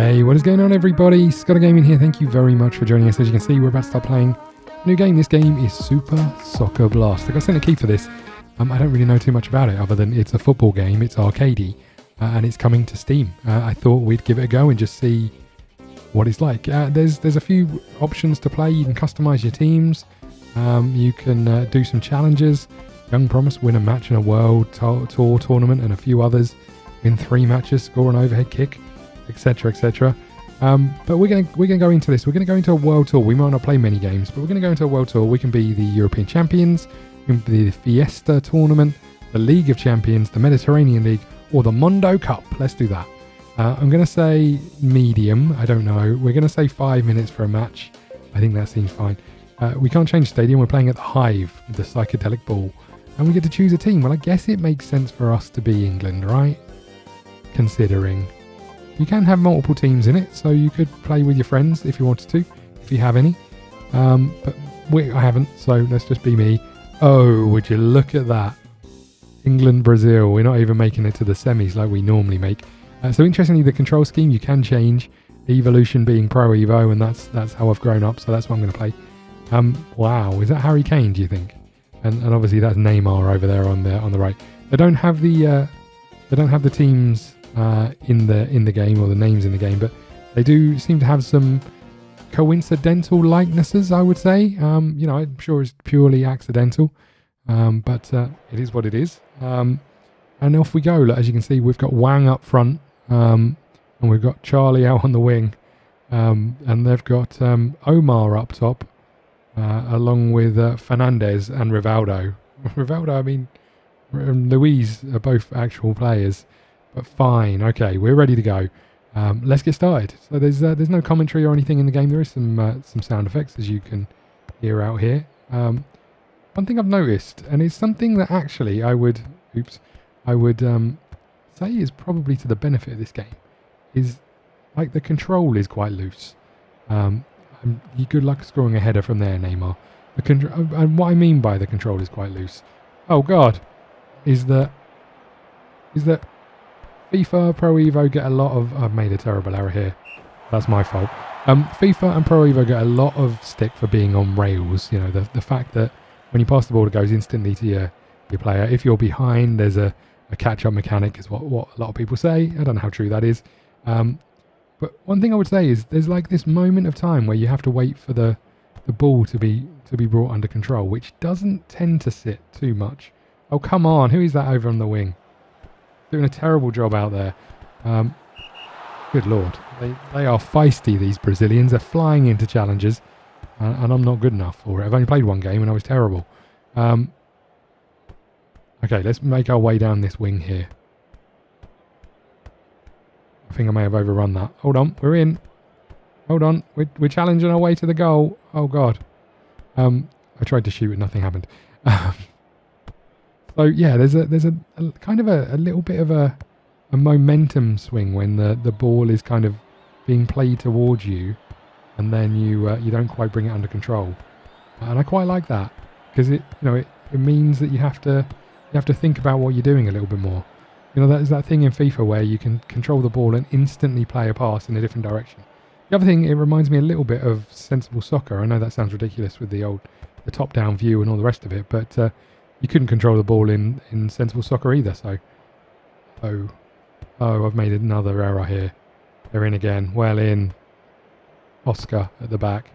Hey, what is going on everybody? ScottDogGaming here. Thank you very much for joining us. As you can see, we're about to start playing a new game. This game is Super Soccer Blast. I got sent a key for this. I don't really know too much about it other than it's a football game, it's arcadey, and it's coming to Steam. I thought we'd give it a go and just see what it's like. There's a few options to play. You can customize your teams. You can do some challenges. Young Promise, win a match in a World Tour tournament and a few others. Win 3 matches, score an overhead kick, etc, etc. But we're gonna go into this. We're gonna go into a world tour. We might not play many games, but we're gonna go into a world tour. We can be the European champions, we can be the Fiesta tournament, the League of Champions, the Mediterranean League, or the Mondo Cup. Let's do that. I'm gonna say medium. I don't know. We're gonna say 5 minutes for a match. I think that seems fine. We can't change stadium. We're playing at the Hive, the psychedelic ball, and we get to choose a team. Well, I guess it makes sense for us to be England, right? Considering you can have multiple teams in it, so you could play with your friends if you wanted to, if you have any. But I haven't, so let's just be me. Oh, would you look at that? England, Brazil. We're not even making it to the semis like we normally make. So interestingly, the control scheme you can change. Evolution being Pro Evo, and that's how I've grown up, so that's what I'm going to play. Wow, is that Harry Kane? Do you think? And obviously that's Neymar over there on the right. They don't have the teams in the game, or the names in the game, but they do seem to have some coincidental likenesses, I would say. I'm sure it's purely accidental, but it is what it is. And off we go. Look, as you can see, we've got Wang up front, and we've got Charlie out on the wing, and they've got Omar up top, along with Fernandez and Rivaldo. Rivaldo, I mean, Luis are both actual players. But fine, okay, we're ready to go. Let's get started. So there's no commentary or anything in the game. There is some sound effects, as you can hear out here. One thing I've noticed, and it's something that actually I would say is probably to the benefit of this game, is like the control is quite loose. You good luck scoring a header from there, Neymar. And what I mean by the control is quite loose, oh God, is that FIFA, Pro Evo get a lot of... I've made a terrible error here. That's my fault. FIFA and Pro Evo get a lot of stick for being on rails. You know, the fact that when you pass the ball, it goes instantly to your player. If you're behind, there's a catch-up mechanic, is what a lot of people say. I don't know how true that is. But one thing I would say is there's like this moment of time where you have to wait for the ball to be brought under control, which doesn't tend to sit too much. Oh, come on. Who is that over on the wing? Doing a terrible job out there. Good Lord. They are feisty, these Brazilians. They're flying into challenges, and I'm not good enough for it. I've only played one game and I was terrible. Okay, let's make our way down this wing here. I think I may have overrun that. Hold on, we're in. Hold on, we're challenging our way to the goal. Oh God. I tried to shoot and nothing happened. So yeah, there's a kind of a little bit of a momentum swing when the ball is kind of being played towards you, and then you don't quite bring it under control. And I quite like that, because it means that you have to think about what you're doing a little bit more. You know, there's that thing in FIFA where you can control the ball and instantly play a pass in a different direction. The other thing, it reminds me a little bit of sensible soccer. I know that sounds ridiculous with the top-down view and all the rest of it, but you couldn't control the ball in sensible soccer either, so... Oh, I've made another error here. They're in again. Well in. Oscar at the back.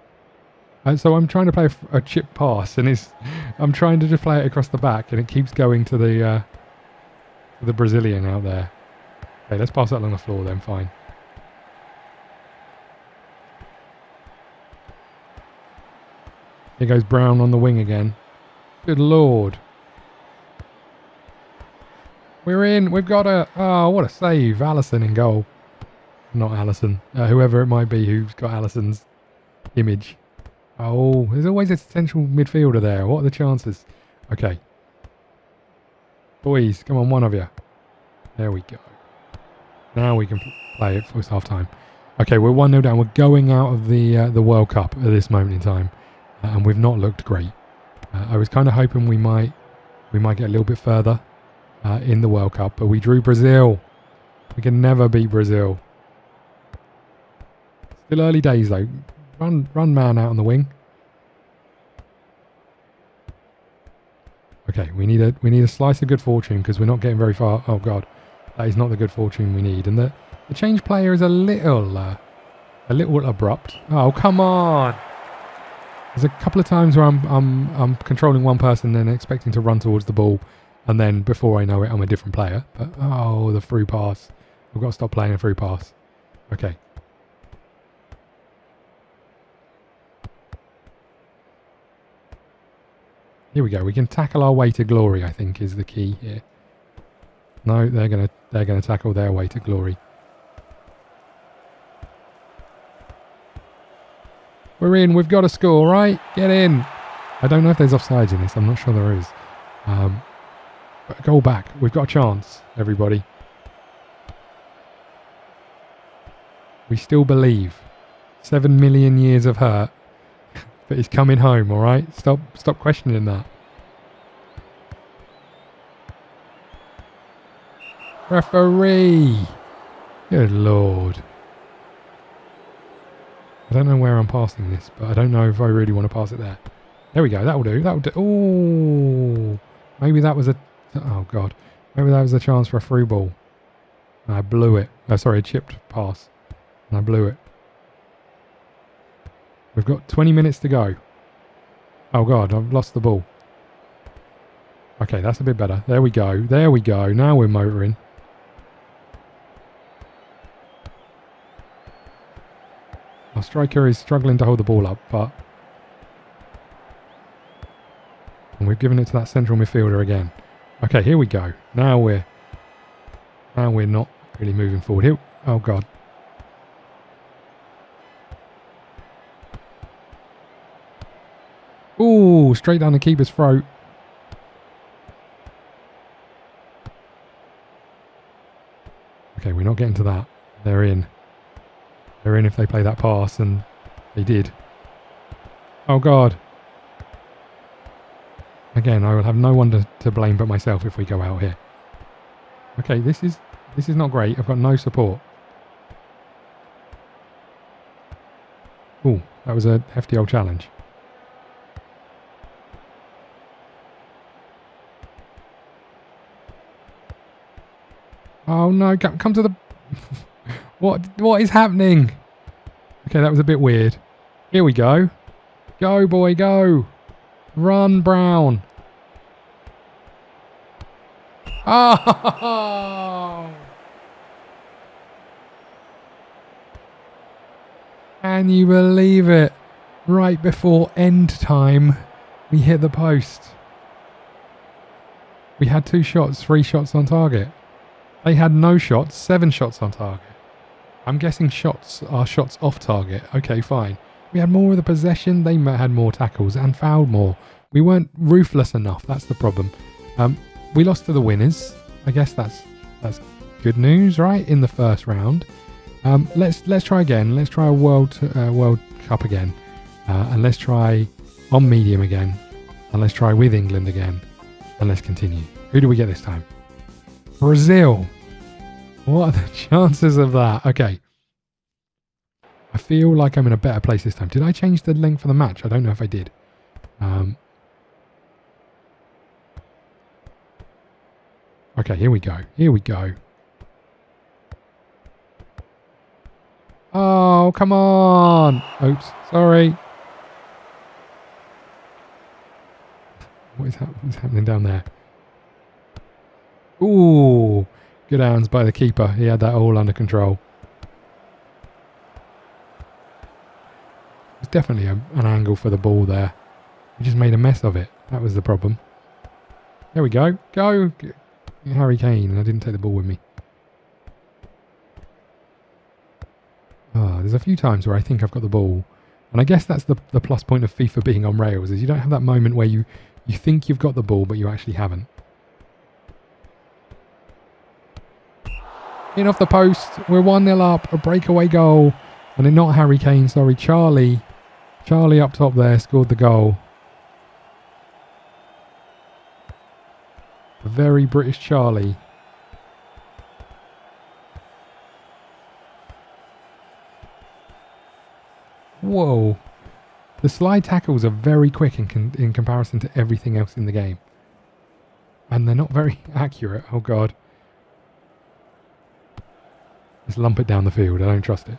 So I'm trying to play a chip pass, and I'm trying to just play it across the back, and it keeps going to the Brazilian out there. Okay, let's pass that along the floor then, fine. Here goes Brown on the wing again. Good Lord. We're in. We've got oh, what a save. Allison in goal. Not Allison. Whoever it might be who's got Allison's image. Oh, there's always a potential midfielder there. What are the chances? Okay. Boys, come on, one of you. There we go. Now we can play it for half time. Okay, we're 1-0 down. We're going out of the World Cup at this moment in time. And we've not looked great. I was kind of hoping we might get a little bit further in the World Cup, but we drew Brazil. We can never beat Brazil. Still early days though. Run man out on the wing. Okay, we need a slice of good fortune because we're not getting very far. Oh god, that is not the good fortune we need. And the change player is a little abrupt. Oh come on! There's a couple of times where I'm controlling one person and expecting to run towards the ball, and then before I know it, I'm a different player. But oh, the through pass! I've got to stop playing a through pass. Okay. Here we go. We can tackle our way to glory, I think, is the key here. No, they're gonna tackle their way to glory. We're in. We've got to score, right? Get in. I don't know if there's offsides in this. I'm not sure there is. But goal back. We've got a chance, everybody. We still believe. 7 million years of hurt. But he's coming home, all right? Stop questioning that. Referee! Good lord. I don't know where I'm passing this, but I don't know if I really want to pass it there. There we go. That'll do. That'll do. Ooh. Maybe that was a... Oh, God. Maybe that was a chance for a through ball. And I blew it. Oh, sorry, a chipped pass. And I blew it. We've got 20 minutes to go. Oh, God. I've lost the ball. Okay, that's a bit better. There we go. There we go. Now we're motoring. Our striker is struggling to hold the ball up, but... And we've given it to that central midfielder again. Okay, here we go. Now we're not really moving forward. Here, oh, God. Ooh, straight down the keeper's throat. Okay, we're not getting to that. They're in. They're in if they play that pass, and they did. Oh, God. Again, I will have no one to blame but myself if we go out here. Okay, this is not great. I've got no support. Ooh, that was a hefty old challenge. Oh no, come to the... What is happening? Okay, that was a bit weird. Here we go. Go, boy, go. Run, Brown. Oh! Can you believe it? Right before end time, we hit the post. We had 2 shots, 3 shots on target. They had no shots, 7 shots on target. I'm guessing shots are shots off target. Okay, fine. We had more of the possession. They had more tackles and fouled more. We weren't ruthless enough. That's the problem. We lost to the winners. I guess that's good news, right? In the first round. Let's try again. Let's try a World Cup again, and let's try on medium again, and let's try with England again, and let's continue. Who do we get this time? Brazil. What are the chances of that? Okay. I feel like I'm in a better place this time. Did I change the length of the match? I don't know if I did. Okay, here we go. Here we go. Oh, come on. Oops, sorry. What's happening down there? Ooh, good hands by the keeper. He had that all under control. It's definitely an angle for the ball there. We just made a mess of it. That was the problem. There we go. Go, Harry Kane. And I didn't take the ball with me. Oh, there's a few times where I think I've got the ball. And I guess that's the plus point of FIFA being on rails, is you don't have that moment where you think you've got the ball, but you actually haven't. In off the post. We're 1-0 up. A breakaway goal. And not Harry Kane, sorry, Charlie. Charlie up top there scored the goal. A very British Charlie. Whoa. The slide tackles are very quick in comparison to everything else in the game. And they're not very accurate. Oh, God. Just lump it down the field. I don't trust it.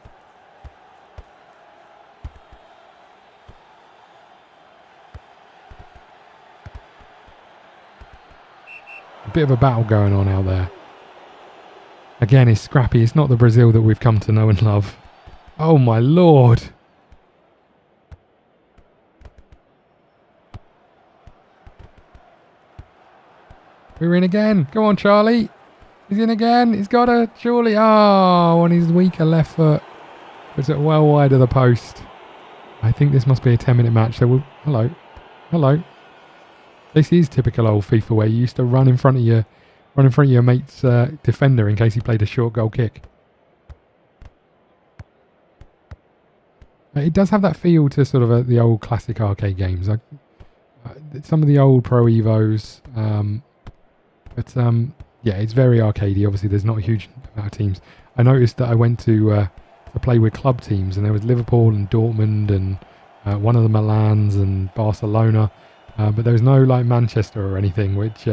A bit of a battle going on out there. Again, it's scrappy. It's not the Brazil that we've come to know and love. Oh, my Lord. We're in again. Go on, Charlie. He's in again. He's got to, surely. Oh, on his weaker left foot. Puts it well wide of the post. I think this must be a 10-minute match. So hello. Hello. This is typical old FIFA where you used to run in front of your mate's defender in case he played a short goal kick. It does have that feel to sort of the old classic arcade games. Some of the old Pro Evos. But yeah, it's very arcadey. Obviously, there's not a huge amount of teams. I noticed that I went to play with club teams, and there was Liverpool and Dortmund and one of the Milans and Barcelona, but there was no like Manchester or anything, which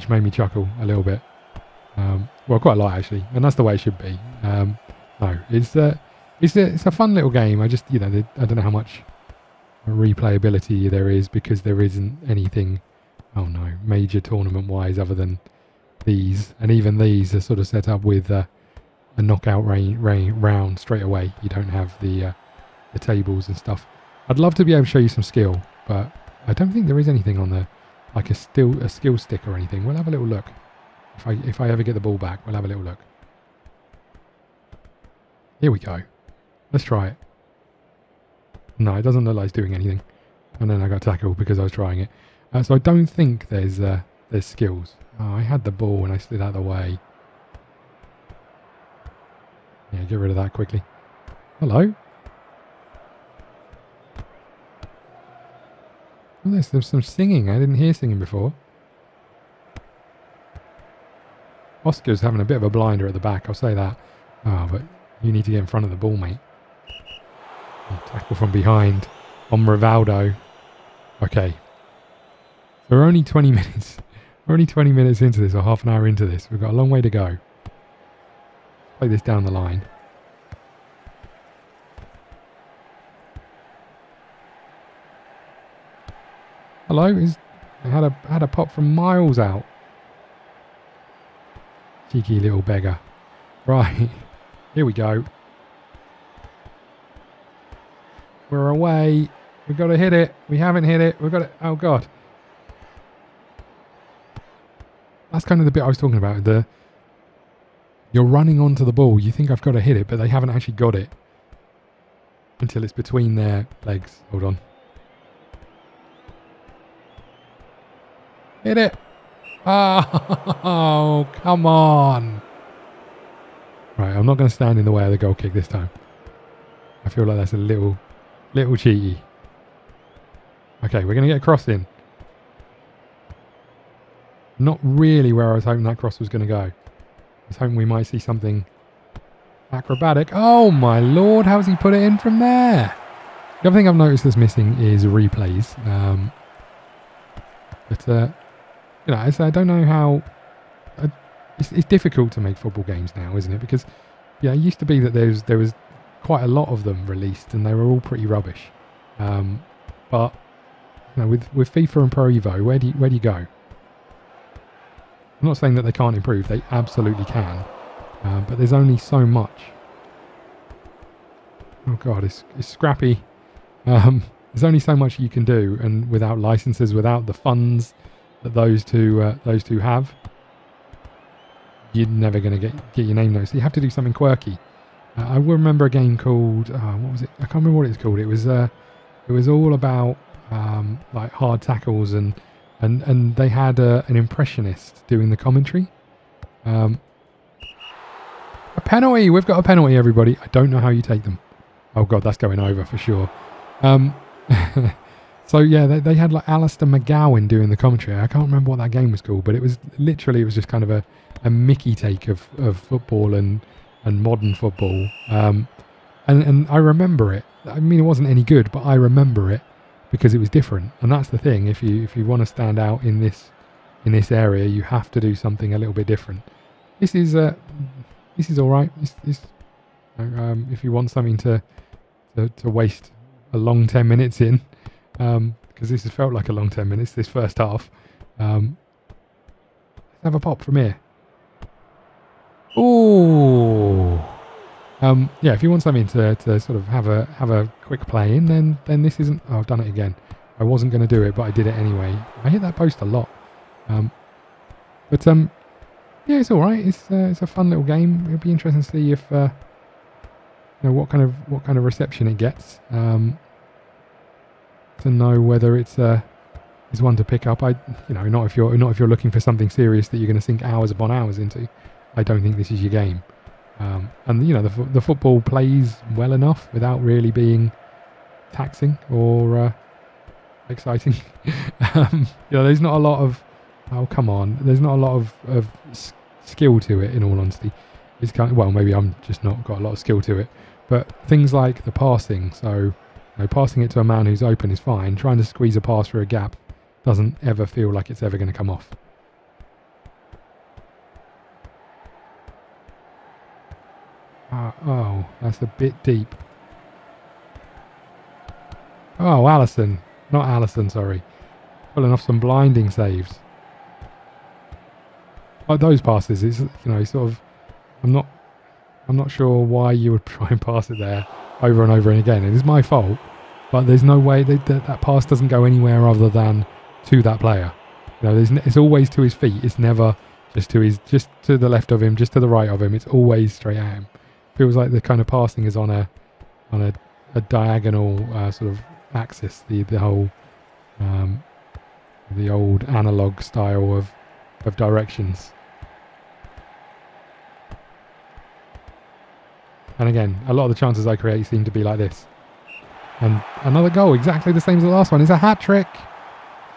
made me chuckle a little bit. Well, quite a lot actually, and that's the way it should be. No, it's a fun little game. I just I don't know how much replayability there is because there isn't anything. Oh no, major tournament-wise other than these. And even these are sort of set up with a knockout round straight away. You don't have the tables and stuff. I'd love to be able to show you some skill, but I don't think there is anything on the, like a skill stick or anything. We'll have a little look. If I ever get the ball back, we'll have a little look. Here we go. Let's try it. No, it doesn't look like it's doing anything. And then I got tackled because I was trying it. So I don't think there's skills. Oh, I had the ball and I slid out of the way. Yeah, get rid of that quickly. Hello. Oh, there's some singing. I didn't hear singing before. Oscar's having a bit of a blinder at the back, I'll say that. Oh, but you need to get in front of the ball, mate. Oh, tackle from behind on Rivaldo. Okay. So we're only 20 minutes. We're only 20 minutes into this, or half an hour into this. We've got a long way to go. Play this down the line. Hello, I had a pop from miles out. Cheeky little beggar. Right, here we go. We're away. We've got to hit it. We haven't hit it. We've got it. Oh God. That's kind of the bit I was talking about. You're running onto the ball. You think I've got to hit it, but they haven't actually got it until it's between their legs. Hold on. Hit it. Oh, come on. Right, I'm not going to stand in the way of the goal kick this time. I feel like that's a little cheeky. Okay, we're going to get a cross in. Not really where I was hoping that cross was going to go. I was hoping we might see something acrobatic. Oh my Lord, how's he put it in from there? The other thing I've noticed that's missing is replays. I don't know how... It's difficult to make football games now, isn't it? Because it used to be that there was quite a lot of them released and they were all pretty rubbish. But with FIFA and Pro Evo, where do you go? I'm not saying that they can't improve. They absolutely can. But there's only so much. Oh God, it's scrappy. There's only so much you can do, and without licenses, without the funds that those two have, you're never going to get your name noticed. You have to do something quirky. I will remember a game called what was it? I can't remember what it's called. It was all about like hard tackles and they had an impressionist doing the commentary. A penalty. We've got a penalty, everybody. I don't know how you take them. Oh God, that's going over for sure. So yeah, they had like Alistair McGowan doing the commentary. I can't remember what that game was called, but it was just kind of a Mickey take of football and modern football. And I remember it. I mean, it wasn't any good, but I remember it because it was different. And that's the thing. If you want to stand out in this area, you have to do something a little bit different. This is all right. If you want something to waste a long 10 minutes in, because this has felt like a long 10 minutes. This first half. Let's have a pop from here. Ooh. Yeah, if you want something to sort of have a quick play in, then this isn't. Oh, I've done it again. I wasn't going to do it, but I did it anyway. I hit that post a lot. Yeah, it's all right. It's a fun little game. It'll be interesting to see if what kind of reception it gets. To know whether it's one to pick up. Not if you're looking for something serious that you're going to sink hours upon hours into. I don't think this is your game. And the football plays well enough without really being taxing or exciting. There's not a lot of there's not a lot of skill to it. In all honesty, it's maybe I'm just not got a lot of skill to it. But things like the passing, so passing it to a man who's open is fine. Trying to squeeze a pass through a gap doesn't ever feel like it's ever going to come off. Oh, that's a bit deep. Oh, Allison. Not Allison, sorry. Pulling off some blinding saves. Like those passes, it's, sort of... I'm not sure why you would try and pass it there over and over and again. It is my fault, but there's no way that pass doesn't go anywhere other than to that player. It's always to his feet. It's never just to the left of him, just to the right of him. It's always straight at him. Feels like the kind of passing is on a diagonal sort of axis. The whole the old analog style of directions. And again, a lot of the chances I create seem to be like this. And another goal, exactly the same as the last one. It's a hat trick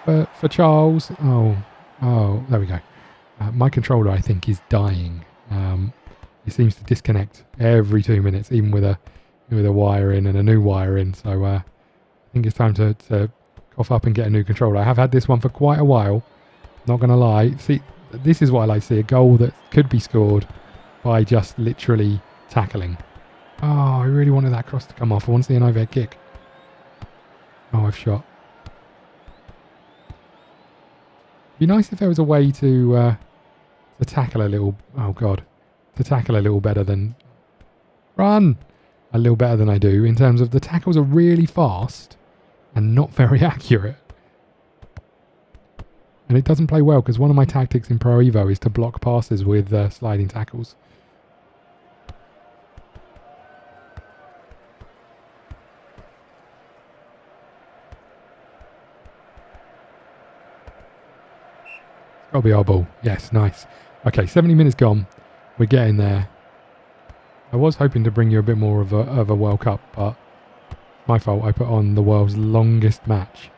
for Charles. Oh, there we go. My controller, I think, is dying. It seems to disconnect every 2 minutes, even with a wire in and a new wire in. So I think it's time to cough up and get a new controller. I have had this one for quite a while. Not going to lie. See, this is what I like to see. A goal that could be scored by just literally tackling. Oh, I really wanted that cross to come off. I want to see an overhead kick. Oh, I've shot. It'd be nice if there was a way to tackle a little... Oh, God. To tackle a little better than... Run! A little better than I do in terms of the tackles are really fast and not very accurate. And it doesn't play well because one of my tactics in Pro Evo is to block passes with sliding tackles. Got to be our ball. Yes, nice. Okay, 70 minutes gone. We're getting there. I was hoping to bring you a bit more of a World Cup, but my fault. I put on the world's longest match.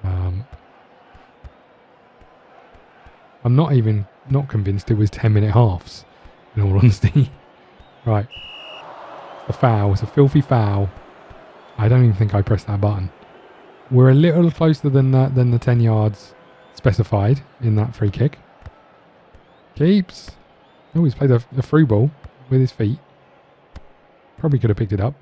I'm not convinced it was 10-minute halves, in all honesty. Right. It's a foul. It's a filthy foul. I don't even think I pressed that button. We're a little closer than the 10 yards specified in that free kick. Keeps. Oh, he's played a through ball with his feet. Probably could have picked it up.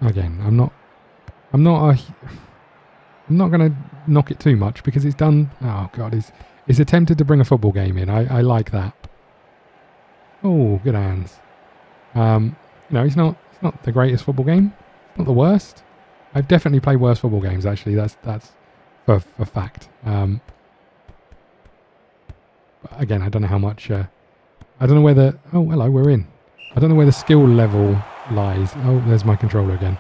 Again, I'm not going to knock it too much because it's done. Oh God, it's attempted to bring a football game in. I like that. Oh, good hands. It's not the greatest football game. It's not the worst. I've definitely played worse football games. Actually, that's for fact. But again, I don't know how much. I don't know where the. Oh, hello, we're in. I don't know where the skill level lies. Oh, there's my controller again.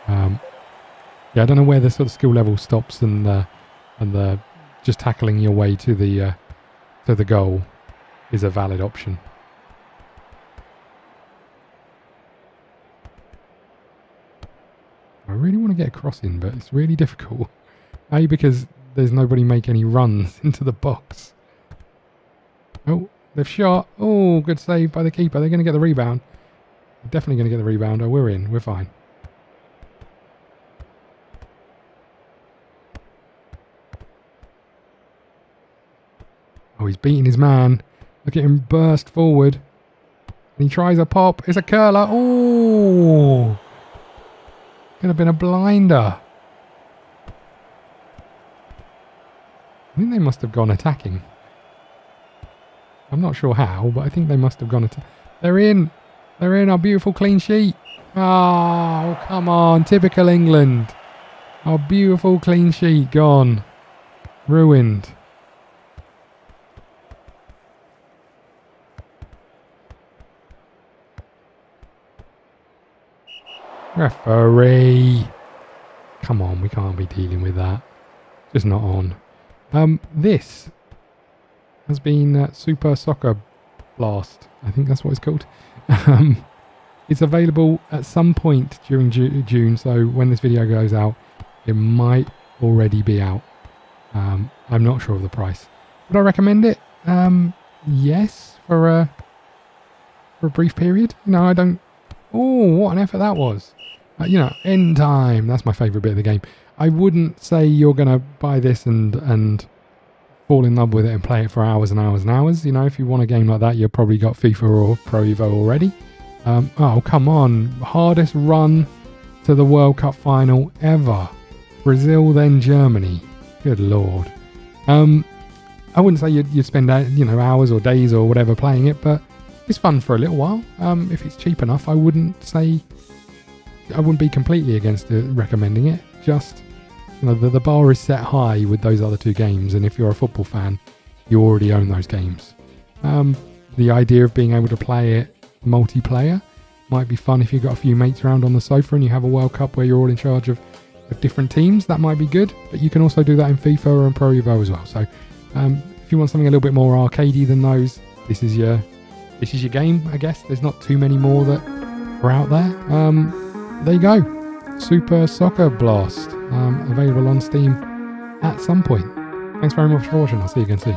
Yeah, I don't know where the sort of skill level stops and the just tackling your way to the goal is a valid option. I really want to get a cross in, but it's really difficult. A, because there's nobody make any runs into the box. Oh, they've shot. Oh, good save by the keeper. They're going to get the rebound. Definitely going to get the rebound. Oh, we're in. We're fine. Oh, he's beating his man. Look at him burst forward. And he tries a pop. It's a curler. Oh! Could have been a blinder. I think they must have gone attacking. I'm not sure how, but I think they must have gone attacking. They're in. They're in. Our beautiful clean sheet. Oh, come on. Typical England. Our beautiful clean sheet gone. Ruined. Referee. Come on, we can't be dealing with that. Just not on. This has been Super Soccer Blast. I think that's what it's called. It's available at some point during June, so when this video goes out, it might already be out. I'm not sure of the price. Would I recommend it? Yes, for a brief period. No, I don't. Oh, what an effort that was. You know, end time. That's my favourite bit of the game. I wouldn't say you're going to buy this and fall in love with it and play it for hours and hours and hours. You know, if you want a game like that, you've probably got FIFA or Pro Evo already. Oh, come on. Hardest run to the World Cup final ever. Brazil, then Germany. Good Lord. I wouldn't say you'd spend, hours or days or whatever playing it, but it's fun for a little while. If it's cheap enough, I wouldn't be completely against recommending it. Just, the bar is set high with those other two games, and if you're a football fan, you already own those games. The idea of being able to play it multiplayer might be fun if you've got a few mates around on the sofa and you have a World Cup where you're all in charge of different teams. That might be good, but you can also do that in FIFA or in Pro Evo as well. So if you want something a little bit more arcadey than those, this is your game, I guess. There's not too many more that are out there. There you go. Super Soccer Blast. Available on Steam at some point. Thanks very much for watching. I'll see you again soon.